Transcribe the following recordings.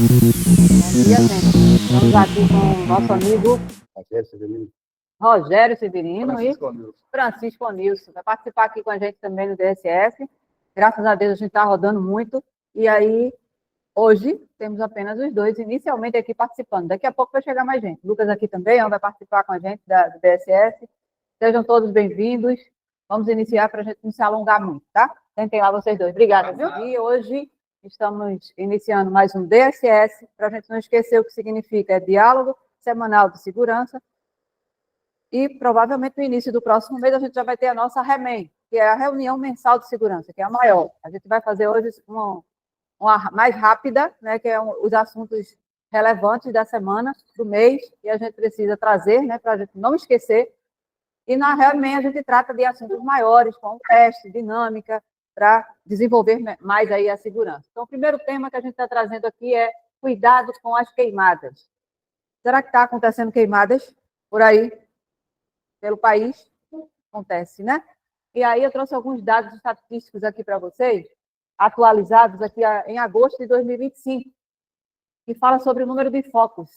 Bom dia, gente. Estamos aqui com o nosso amigo Rogério Severino e Francisco Onilson. Vai participar aqui com a gente também no DSS. Graças a Deus a gente está rodando muito. E aí, hoje, temos apenas os dois inicialmente aqui participando. Daqui a pouco vai chegar mais gente. Lucas aqui também vai participar com a gente do DSS. Sejam todos bem-vindos. Vamos iniciar para a gente não se alongar muito, tá? Tentem lá vocês dois. Obrigada, viu? E hoje estamos iniciando mais um DSS, para a gente não esquecer o que significa, Diálogo Semanal de Segurança, e provavelmente no início do próximo mês a gente já vai ter a nossa REMEM, que é a Reunião Mensal de Segurança, que é a maior. A gente vai fazer hoje uma mais rápida, né, que é os assuntos relevantes da semana, do mês, e a gente precisa trazer, né, para a gente não esquecer. E na REMEM a gente trata de assuntos maiores, como teste, dinâmica, para desenvolver mais aí a segurança. Então, o primeiro tema que a gente está trazendo aqui é cuidado com as queimadas. Será que está acontecendo queimadas por aí, pelo país? Acontece, né? E aí eu trouxe alguns dados estatísticos aqui para vocês, atualizados aqui em agosto de 2025, que fala sobre o número de focos,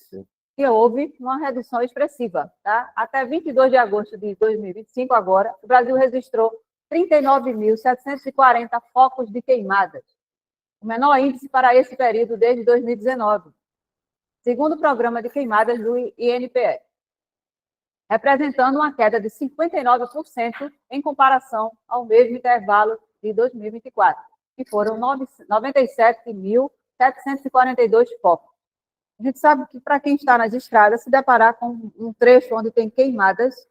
que houve uma redução expressiva. Tá? Até 22 de agosto de 2025, agora, o Brasil registrou 39.740 focos de queimadas, o menor índice para esse período desde 2019, segundo o programa de queimadas do INPE, representando uma queda de 59% em comparação ao mesmo intervalo de 2024, que foram 97.742 focos. A gente sabe que, para quem está nas estradas, se deparar com um trecho onde tem queimadas,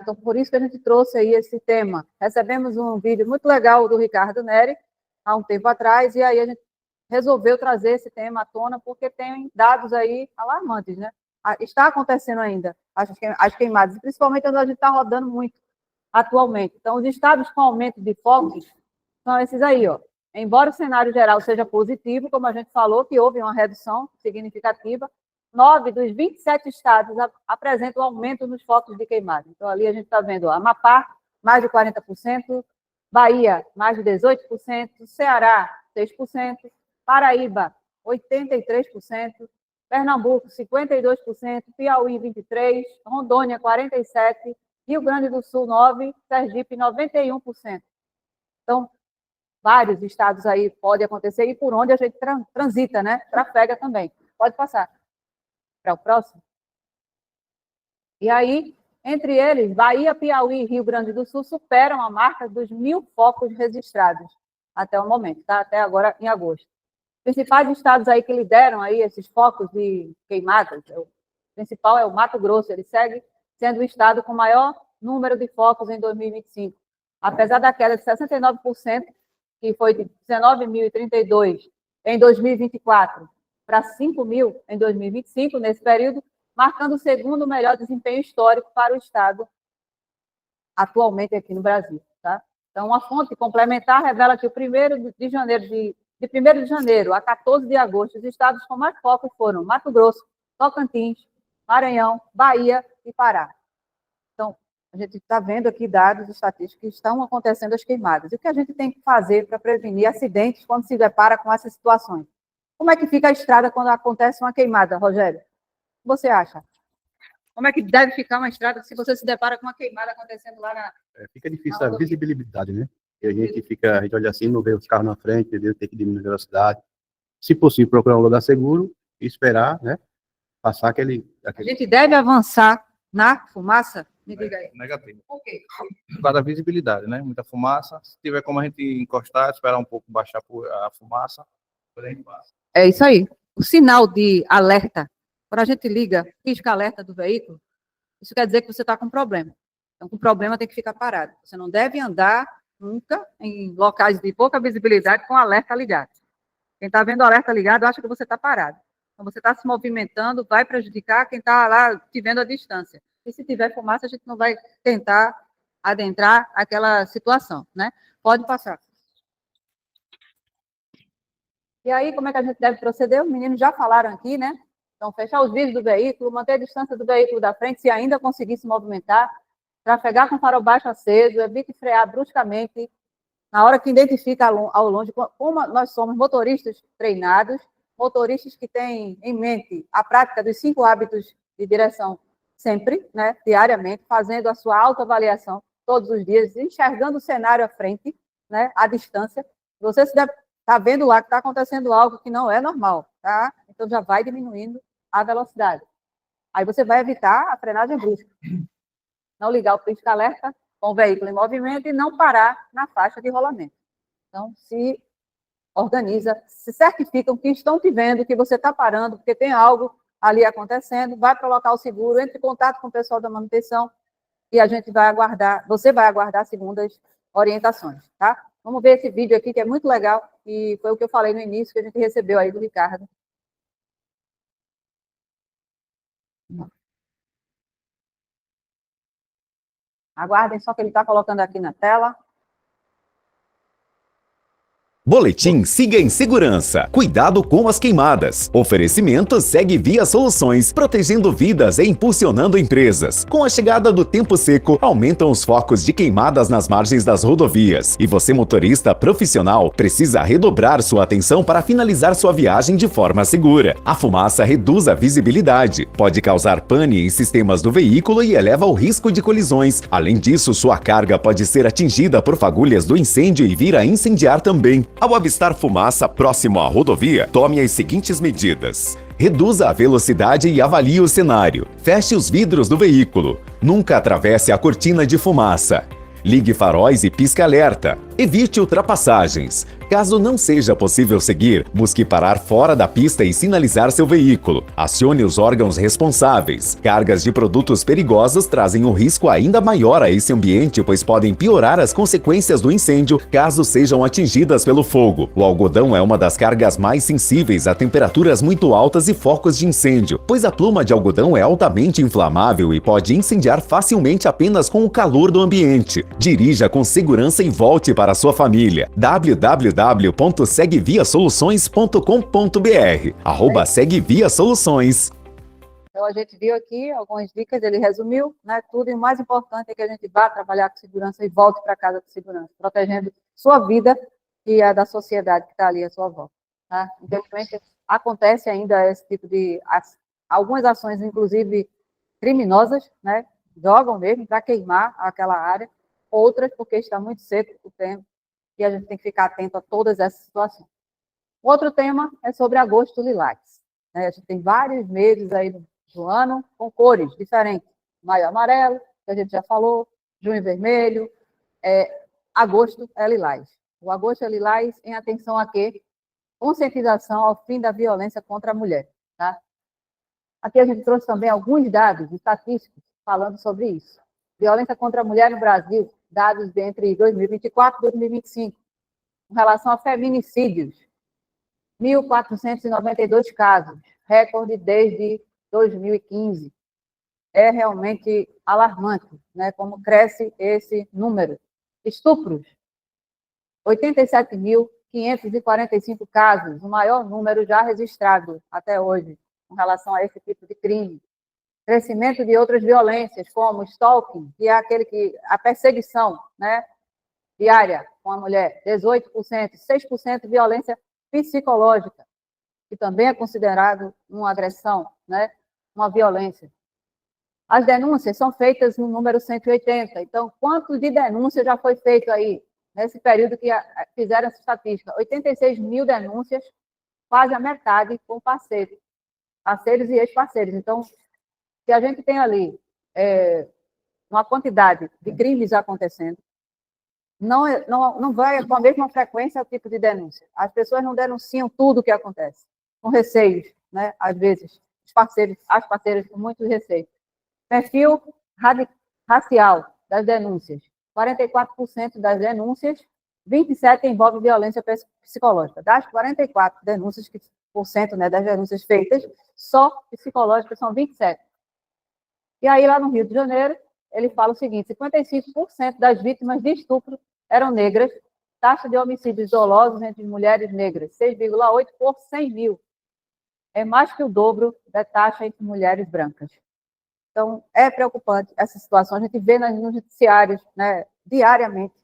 então, por isso que a gente trouxe aí esse tema. Recebemos um vídeo muito legal do Ricardo Neri, há um tempo atrás, e aí a gente resolveu trazer esse tema à tona, porque tem dados aí alarmantes, né? Está acontecendo ainda as queimadas, principalmente onde a gente está rodando muito atualmente. Então, os estados com aumento de focos são esses aí, ó. Embora o cenário geral seja positivo, como a gente falou, que houve uma redução significativa, 9 dos 27 estados apresentam aumento nos focos de queimada. Então, ali a gente está vendo Amapá, mais de 40%, Bahia, mais de 18%, Ceará, 6%, Paraíba, 83%, Pernambuco, 52%, Piauí, 23%, Rondônia, 47%, Rio Grande do Sul, 9%, Sergipe, 91%. Então, vários estados aí pode acontecer e por onde a gente transita, né? Trafega também. Pode passar para o próximo. E aí, entre eles, Bahia, Piauí e Rio Grande do Sul superam a marca dos 1.000 focos registrados até o momento, tá? Até agora, em agosto. Os principais estados aí que lideram aí esses focos de queimadas, o principal é o Mato Grosso, ele segue sendo o estado com maior número de focos em 2025. Apesar da queda de 69%, que foi de 19.032 em 2024 para 5.000 em 2025, nesse período, marcando o segundo melhor desempenho histórico para o estado atualmente aqui no Brasil. Tá? Então, uma fonte complementar revela que o 1º de janeiro a 14 de agosto, os estados com mais focos foram Mato Grosso, Tocantins, Maranhão, Bahia e Pará. Então, a gente está vendo aqui dados estatísticos que estão acontecendo as queimadas. E o que a gente tem que fazer para prevenir acidentes quando se depara com essas situações? Como é que fica a estrada quando acontece uma queimada, Rogério? O que você acha? Como é que deve ficar uma estrada se você se depara com uma queimada acontecendo lá na... Fica difícil a visibilidade, né? E a gente olha assim, não vê os carros na frente, entendeu? Tem que diminuir a velocidade. Se possível, procurar um lugar seguro e esperar, né? Passar aquele... A gente deve avançar na fumaça? Me diga aí. Negativo. Por quê? Por causa da visibilidade, né? Muita fumaça. Se tiver como a gente encostar, esperar um pouco baixar a fumaça, por aí passa. É isso aí. O sinal de alerta, quando a gente liga, pisca-alerta do veículo, isso quer dizer que você está com problema. Então, com problema tem que ficar parado. Você não deve andar nunca em locais de pouca visibilidade com alerta ligado. Quem está vendo o alerta ligado acha que você está parado. Então, você está se movimentando, vai prejudicar quem está lá te vendo à distância. E se tiver fumaça, a gente não vai tentar adentrar aquela situação, né? Pode passar. E aí, como é que a gente deve proceder? Os meninos já falaram aqui, né? Então, fechar os vidros do veículo, manter a distância do veículo da frente, se ainda conseguir se movimentar, trafegar com farol baixo aceso, evite frear bruscamente, na hora que identifica ao longe, como nós somos motoristas treinados, motoristas que têm em mente a prática dos 5 hábitos de direção sempre, né, diariamente, fazendo a sua autoavaliação todos os dias, enxergando o cenário à frente, né, à distância. Você está vendo lá que está acontecendo algo que não é normal, tá? Então já vai diminuindo a velocidade. Aí você vai evitar a frenagem brusca. Não ligar o pisca-alerta com o veículo em movimento e não parar na faixa de rolamento. Então, se organiza, se certificam que estão te vendo, que você está parando, porque tem algo ali acontecendo, vai para o local seguro, entre em contato com o pessoal da manutenção e a gente vai aguardar, você vai aguardar segundo as orientações, tá? Vamos ver esse vídeo aqui, que é muito legal, e foi o que eu falei no início, que a gente recebeu aí do Ricardo. Aguardem só que ele está colocando aqui na tela. Boletim Siga em Segurança. Cuidado com as queimadas. Oferecimento Segue Via Soluções, protegendo vidas e impulsionando empresas. Com a chegada do tempo seco, aumentam os focos de queimadas nas margens das rodovias. E você, motorista profissional, precisa redobrar sua atenção para finalizar sua viagem de forma segura. A fumaça reduz a visibilidade, pode causar pane em sistemas do veículo e eleva o risco de colisões. Além disso, sua carga pode ser atingida por fagulhas do incêndio e vir a incendiar também. Ao avistar fumaça próximo à rodovia, tome as seguintes medidas. Reduza a velocidade e avalie o cenário. Feche os vidros do veículo. Nunca atravesse a cortina de fumaça. Ligue faróis e pisca-alerta. Evite ultrapassagens. Caso não seja possível seguir, busque parar fora da pista e sinalizar seu veículo. Acione os órgãos responsáveis. Cargas de produtos perigosos trazem um risco ainda maior a esse ambiente, pois podem piorar as consequências do incêndio caso sejam atingidas pelo fogo. O algodão é uma das cargas mais sensíveis a temperaturas muito altas e focos de incêndio, pois a pluma de algodão é altamente inflamável e pode incendiar facilmente apenas com o calor do ambiente. Dirija com segurança e volte para sua família. www.segueviasoluções.com.br @segueviasoluções. Então, a gente viu aqui algumas dicas, ele resumiu, né, tudo, e o mais importante é que a gente vá trabalhar com segurança e volte para casa com segurança, protegendo sua vida e a da sociedade que está ali à sua volta. Tá? Infelizmente, acontece ainda esse tipo de... algumas ações, inclusive criminosas, né, jogam mesmo para queimar aquela área, outras porque está muito seco o tempo, e a gente tem que ficar atento a todas essas situações. Outro tema é sobre agosto lilás. Né? A gente tem vários meses aí do ano com cores diferentes. Maio amarelo, que a gente já falou, junho vermelho, agosto é lilás. O agosto é lilás em atenção a quê? Conscientização ao fim da violência contra a mulher. Tá? Aqui a gente trouxe também alguns dados estatísticos falando sobre isso. Violência contra a mulher no Brasil, dados de entre 2024 e 2025. Com relação a feminicídios, 1.492 casos, recorde desde 2015. É realmente alarmante, né, como cresce esse número. Estupros, 87.545 casos, o maior número já registrado até hoje, com relação a esse tipo de crime. Crescimento de outras violências, como stalking, que é a perseguição, né, diária com a mulher, 18%, 6% violência psicológica, que também é considerado uma agressão, né, uma violência. As denúncias são feitas no número 180. Então, quanto de denúncia já foi feito aí, nesse período que fizeram essa estatística? 86 mil denúncias, quase a metade com parceiros e ex-parceiros. Então, se a gente tem ali uma quantidade de crimes acontecendo, não vai com a mesma frequência o tipo de denúncia. As pessoas não denunciam tudo o que acontece, com receios, né? Às vezes, as parceiras com muito receio. Perfil racial das denúncias. 44% das denúncias, 27% envolve violência psicológica. Das 44 denúncias, né, das denúncias feitas, só psicológicas são 27%. E aí, lá no Rio de Janeiro, ele fala o seguinte: 55% das vítimas de estupro eram negras, taxa de homicídios dolosos entre mulheres negras, 6,8 por 100 mil. É mais que o dobro da taxa entre mulheres brancas. Então, é preocupante essa situação. A gente vê nos noticiários, né, diariamente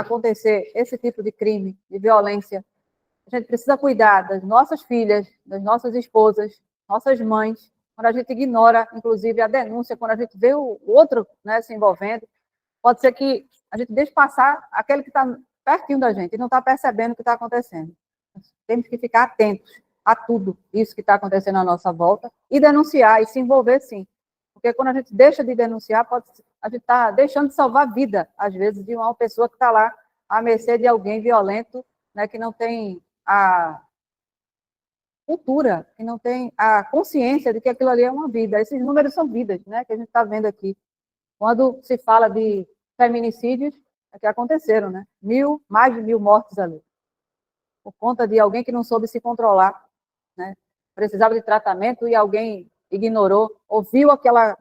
acontecer esse tipo de crime, de violência, a gente precisa cuidar das nossas filhas, das nossas esposas, nossas mães, quando a gente ignora, inclusive, a denúncia, quando a gente vê o outro, né, se envolvendo, pode ser que a gente deixe passar aquele que está pertinho da gente e não está percebendo o que está acontecendo. Temos que ficar atentos a tudo isso que está acontecendo à nossa volta e denunciar e se envolver, sim. Porque quando a gente deixa de denunciar, a gente está deixando de salvar a vida, às vezes, de uma pessoa que está lá à mercê de alguém violento, né, que não tem a cultura, que não tem a consciência de que aquilo ali é uma vida. Esses números são vidas, né, que a gente está vendo aqui. Quando se fala de feminicídios, é que aconteceram, né? Mais de 1.000 mortes ali. Por conta de alguém que não soube se controlar, né? Precisava de tratamento e alguém ignorou, ouviu aquela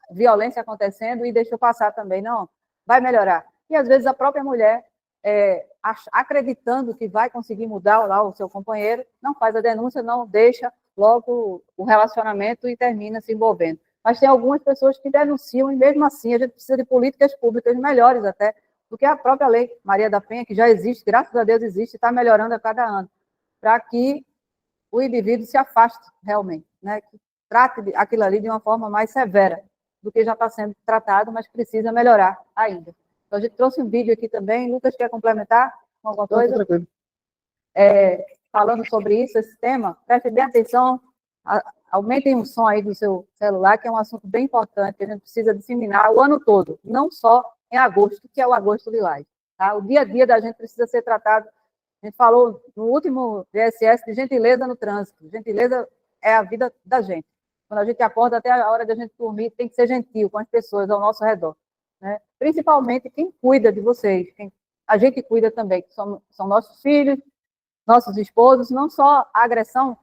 violência acontecendo e deixou passar também. Não, vai melhorar. E às vezes a própria mulher, acreditando que vai conseguir mudar lá o seu companheiro, não faz a denúncia, não deixa logo o relacionamento e termina se envolvendo. Mas tem algumas pessoas que denunciam e mesmo assim a gente precisa de políticas públicas melhores até do que a própria lei Maria da Penha, que já existe, graças a Deus existe, está melhorando a cada ano, para que o indivíduo se afaste realmente, né? Que trate aquilo ali de uma forma mais severa do que já está sendo tratado, mas precisa melhorar ainda. Então, a gente trouxe um vídeo aqui também. Lucas, quer complementar com alguma coisa? Tranquilo. Falando sobre isso, esse tema, preste bem atenção, aumentem o som aí do seu celular, que é um assunto bem importante, que a gente precisa disseminar o ano todo, não só em agosto, que é o agosto lilás. Tá? O dia a dia da gente precisa ser tratado. A gente falou no último DSS de gentileza no trânsito. Gentileza é a vida da gente. Quando a gente acorda até a hora da gente dormir, tem que ser gentil com as pessoas ao nosso redor. Né? Principalmente quem cuida de vocês, a gente cuida também, que são nossos filhos, nossos esposos, não só a agressão,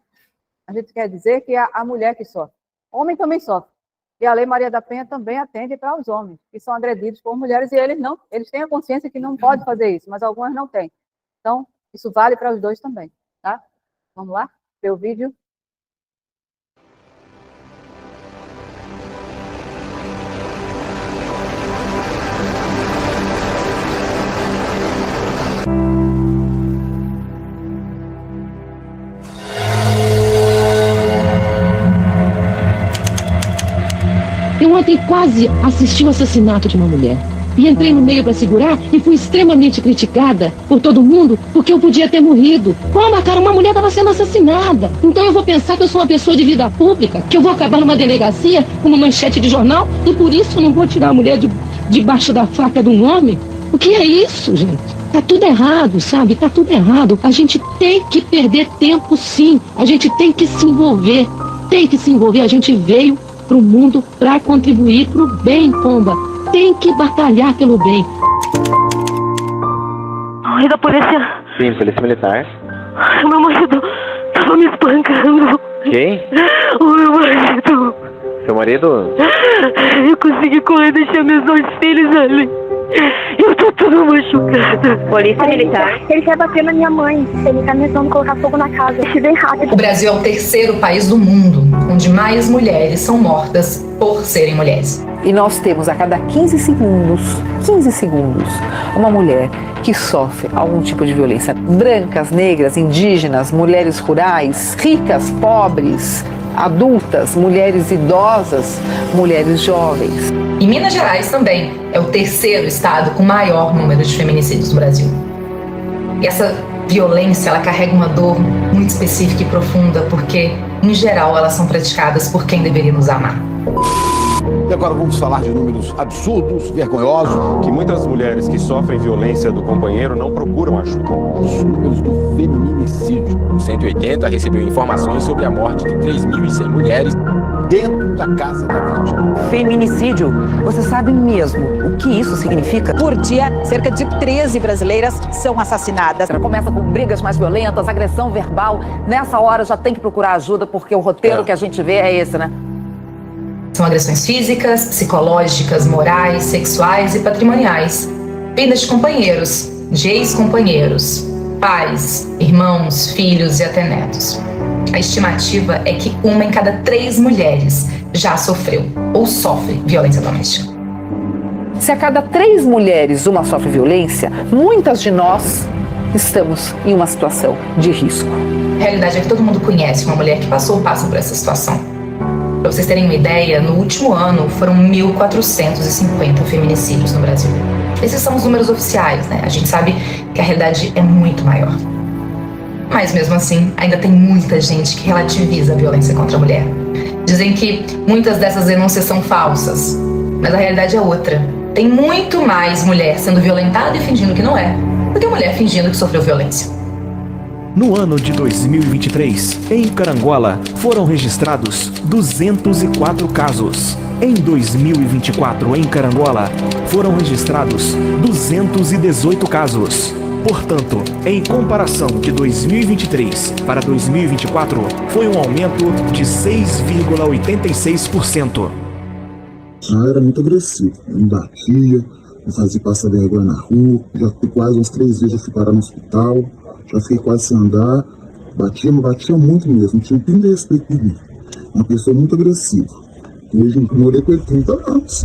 a gente quer dizer que é a mulher que sofre. O homem também sofre. E a Lei Maria da Penha também atende para os homens, que são agredidos por mulheres, e eles têm a consciência que não pode fazer isso, mas algumas não têm. Então, isso vale para os dois também, tá? Vamos lá? Ver o vídeo. Eu ontem quase assisti o assassinato de uma mulher. E entrei no meio para segurar e fui extremamente criticada por todo mundo porque eu podia ter morrido. Como, cara? Uma mulher estava sendo assassinada. Então eu vou pensar que eu sou uma pessoa de vida pública, que eu vou acabar numa delegacia com uma manchete de jornal e por isso eu não vou tirar a mulher debaixo da faca de um homem? O que é isso, gente? Tá tudo errado, sabe? Tá tudo errado. A gente tem que perder tempo, sim. A gente tem que se envolver. Tem que se envolver. A gente veio pro mundo para contribuir pro bem, pomba. Tem que batalhar pelo bem. Oi, da polícia. Sim, polícia militar. Ai, meu marido tava me espancando. Quem? O meu marido. Seu marido? Eu consegui correr, deixar meus 2 filhos ali. Eu tô toda machucada. Polícia militar. Ele quer bater na minha mãe. Ele tá ameaçando colocar fogo na casa. Se bem rápido. O Brasil é o 3º país do mundo onde mais mulheres são mortas por serem mulheres. E nós temos a cada 15 segundos, uma mulher que sofre algum tipo de violência. Brancas, negras, indígenas, mulheres rurais, ricas, pobres, adultas, mulheres idosas, mulheres jovens. E Minas Gerais também é o 3º estado com maior número de feminicídios no Brasil. E essa violência, ela carrega uma dor muito específica e profunda, porque, em geral, elas são praticadas por quem deveria nos amar. E agora vamos falar de números absurdos, vergonhosos. Que muitas mulheres que sofrem violência do companheiro não procuram ajuda. Os números do feminicídio. O 180 recebeu informações sobre a morte de 3.100 mulheres dentro da casa da vítima. Feminicídio. Você sabe mesmo o que isso significa? Por dia, cerca de 13 brasileiras são assassinadas. Começa com brigas mais violentas, agressão verbal. Nessa hora já tem que procurar ajuda, porque o roteiro que a gente vê é esse, né? São agressões físicas, psicológicas, morais, sexuais e patrimoniais. Vindas de companheiros, de ex-companheiros, pais, irmãos, filhos e até netos. A estimativa é que 1 em cada 3 mulheres já sofreu ou sofre violência doméstica. Se a cada 3 mulheres uma sofre violência, muitas de nós estamos em uma situação de risco. A realidade é que todo mundo conhece uma mulher que passou ou passa por essa situação. Para vocês terem uma ideia, no último ano foram 1.450 feminicídios no Brasil. Esses são os números oficiais, né? A gente sabe que a realidade é muito maior. Mas mesmo assim, ainda tem muita gente que relativiza a violência contra a mulher. Dizem que muitas dessas denúncias são falsas, mas a realidade é outra. Tem muito mais mulher sendo violentada e fingindo que não é, do que mulher fingindo que sofreu violência. No ano de 2023, em Carangola, foram registrados 204 casos. Em 2024, em Carangola, foram registrados 218 casos. Portanto, em comparação de 2023 para 2024, foi um aumento de 6,86%. Já era muito agressivo, me batia, me fazia passar vergonha na rua, já fui quase uns 3 dias, já fui parar no hospital, já fiquei quase sem andar, batia muito mesmo, não tinha um pingo de respeito por mim. Uma pessoa muito agressiva. Hoje eu morei com ele 30 anos,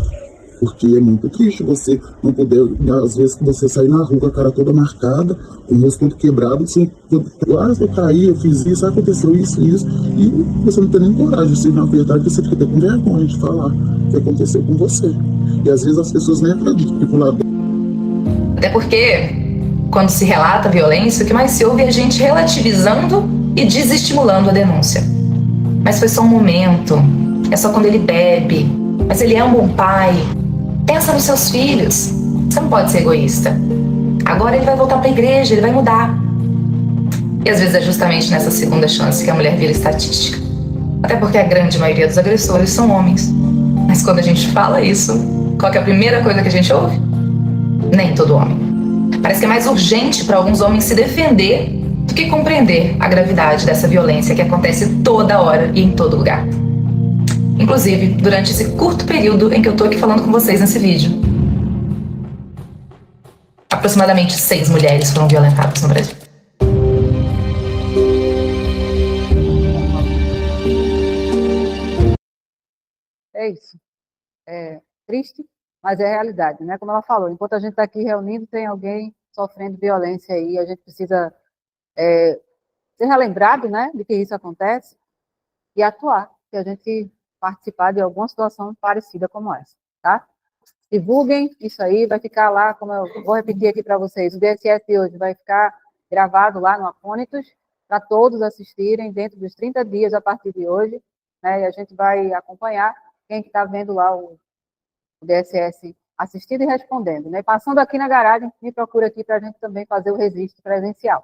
porque é muito triste você não poder, às vezes que você sai na rua com a cara toda marcada, com o rosto todo quebrado, você, eu caí, eu fiz isso, aconteceu isso, e você não tem nem coragem de ser na verdade, você fica até com vergonha de falar o que aconteceu com você. E às vezes as pessoas nem acreditam que por lado. Até porque, quando se relata a violência, o que mais se ouve é a gente relativizando e desestimulando a denúncia. Mas foi só um momento, é só quando ele bebe, mas ele é um bom pai. Pensa nos seus filhos, você não pode ser egoísta. Agora ele vai voltar para a igreja, ele vai mudar. E às vezes é justamente nessa segunda chance que a mulher vira estatística. Até porque a grande maioria dos agressores são homens. Mas quando a gente fala isso, qual que é a primeira coisa que a gente ouve? Nem todo homem. Parece que é mais urgente para alguns homens se defender do que compreender a gravidade dessa violência que acontece toda hora e em todo lugar. Inclusive, durante esse curto período em que eu estou aqui falando com vocês nesse vídeo. Aproximadamente 6 mulheres foram violentadas no Brasil. É isso. É triste, mas é a realidade, né? Como ela falou, enquanto a gente está aqui reunindo, tem alguém sofrendo violência aí, a gente precisa ser relembrado, né, de que isso acontece e atuar, que a gente participar de alguma situação parecida como essa, tá? Divulguem isso aí, vai ficar lá, como eu vou repetir aqui para vocês, o DSS de hoje vai ficar gravado lá no Acônitos, para todos assistirem dentro dos 30 dias a partir de hoje, né, e a gente vai acompanhar quem que está vendo lá o DSS assistindo e respondendo, né? Passando aqui na garagem, me procura aqui para a gente também fazer o registro presencial.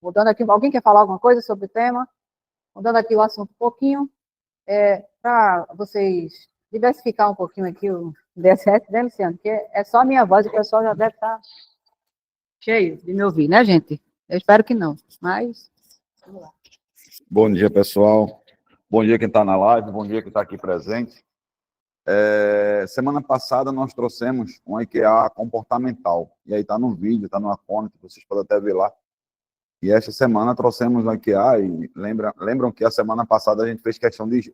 Mudando aqui, alguém quer falar alguma coisa sobre o tema? Mudando aqui o assunto um pouquinho, para vocês diversificar um pouquinho aqui o DSS, né, Luciano? Porque é só a minha voz, o pessoal já deve estar cheio de me ouvir, né, gente? Eu espero que não, mas vamos lá. Bom dia, pessoal. Bom dia quem está na live, bom dia quem está aqui presente. Semana passada nós trouxemos um IQA comportamental, e aí está no vídeo, está no Acônitos, vocês podem até ver lá. E esta semana trouxemos um IQA, e lembram que a semana passada a gente fez questão de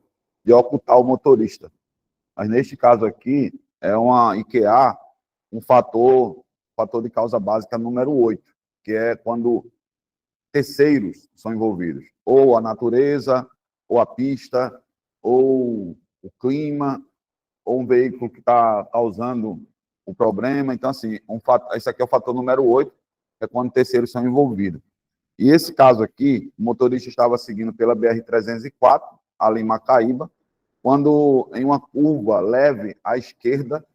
ocultar o motorista. Mas neste caso aqui, é uma IQA, um fator de causa básica número 8, que é quando terceiros são envolvidos, ou a natureza, ou a pista, ou o clima, ou um veículo que está causando o problema. Então, assim, esse aqui é o fator número 8, é quando terceiros são envolvidos. E esse caso aqui, o motorista estava seguindo pela BR-304, ali em Macaíba, quando em uma curva leve à esquerda,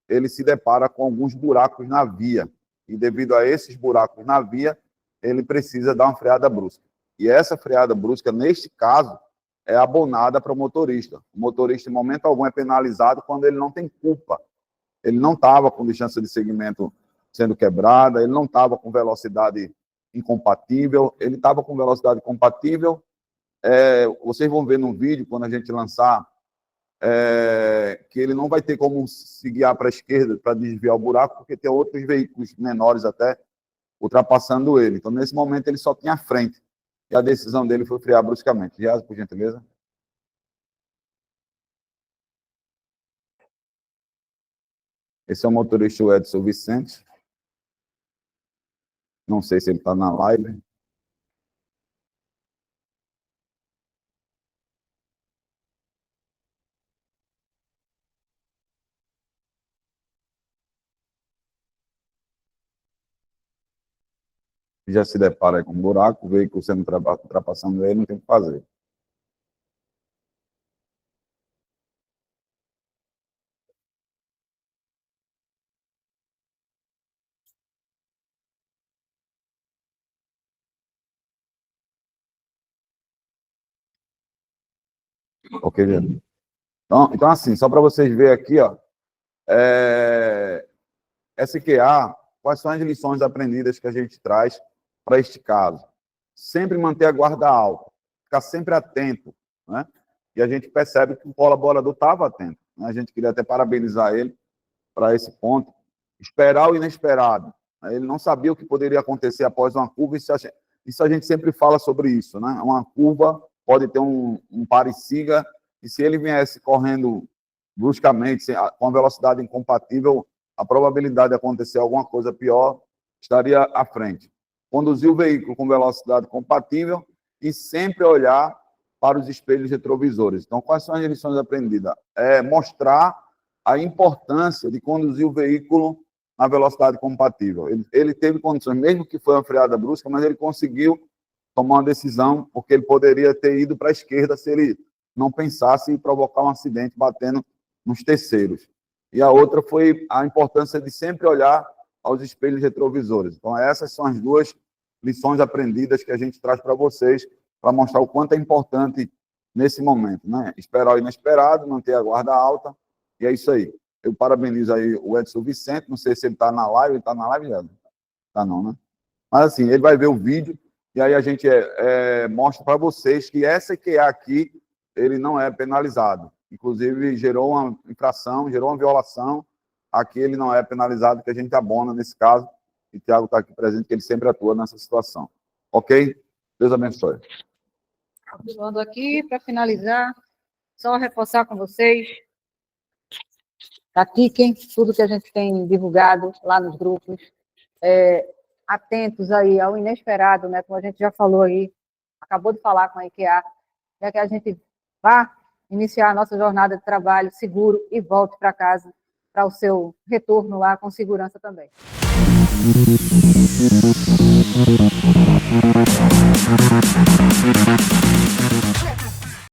ele se depara com alguns buracos na via. E devido a esses buracos na via, ele precisa dar uma freada brusca. E essa freada brusca, neste caso, é abonada para o motorista. O motorista, em momento algum, é penalizado quando ele não tem culpa. Ele não estava com distância de segmento sendo quebrada, ele não estava com velocidade incompatível, ele estava com velocidade compatível. Vocês vão ver no vídeo, quando a gente lançar, que ele não vai ter como se guiar para a esquerda para desviar o buraco, porque tem outros veículos menores até ultrapassando ele. Então, nesse momento, ele só tinha a frente. E a decisão dele foi frear bruscamente. Gias, por gentileza. Esse é o motorista o Edson Vicente. Não sei se ele está na live. Já se depara aí com um buraco, o veículo sendo ultrapassando ele, não tem o que fazer. Ok, gente? Então, assim, só para vocês verem aqui, ó, SQA, quais são as lições aprendidas que a gente traz para este caso? Sempre manter a guarda alta, ficar sempre atento, né? E a gente percebe que o colaborador estava atento, né? A gente queria até parabenizar ele para esse ponto. Esperar o inesperado, né? Ele não sabia o que poderia acontecer após uma curva, isso a gente sempre fala sobre isso, né? Uma curva pode ter um pare e siga, e se ele viesse correndo bruscamente, com a velocidade incompatível, a probabilidade de acontecer alguma coisa pior estaria à frente. Conduzir o veículo com velocidade compatível e sempre olhar para os espelhos retrovisores. Então, quais são as lições aprendidas? Mostrar a importância de conduzir o veículo na velocidade compatível. Ele teve condições, mesmo que foi uma freada brusca, mas ele conseguiu tomar uma decisão, porque ele poderia ter ido para a esquerda se ele não pensasse em provocar um acidente batendo nos terceiros. E a outra foi a importância de sempre olhar aos espelhos retrovisores. Então, essas são as duas lições aprendidas que a gente traz para vocês, para mostrar o quanto é importante nesse momento, né? Esperar o inesperado, manter a guarda alta, e é isso aí. Eu parabenizo aí o Edson Vicente, não sei se ele está na live, ele está na live já? Está não, né? Mas assim, ele vai ver o vídeo, e aí a gente mostra para vocês que essa que é aqui, ele não é penalizado. Inclusive, gerou uma infração, gerou uma violação. Aqui ele não é penalizado, que a gente abona nesse caso. E o Thiago está aqui presente, que ele sempre atua nessa situação. Ok? Deus abençoe. Continuando aqui, para finalizar, só reforçar com vocês, pratiquem tudo que a gente tem divulgado lá nos grupos, atentos aí ao inesperado, né? Como a gente já falou aí, acabou de falar com a IKEA, já que a gente vá iniciar a nossa jornada de trabalho seguro e volte para casa para o seu retorno lá com segurança também.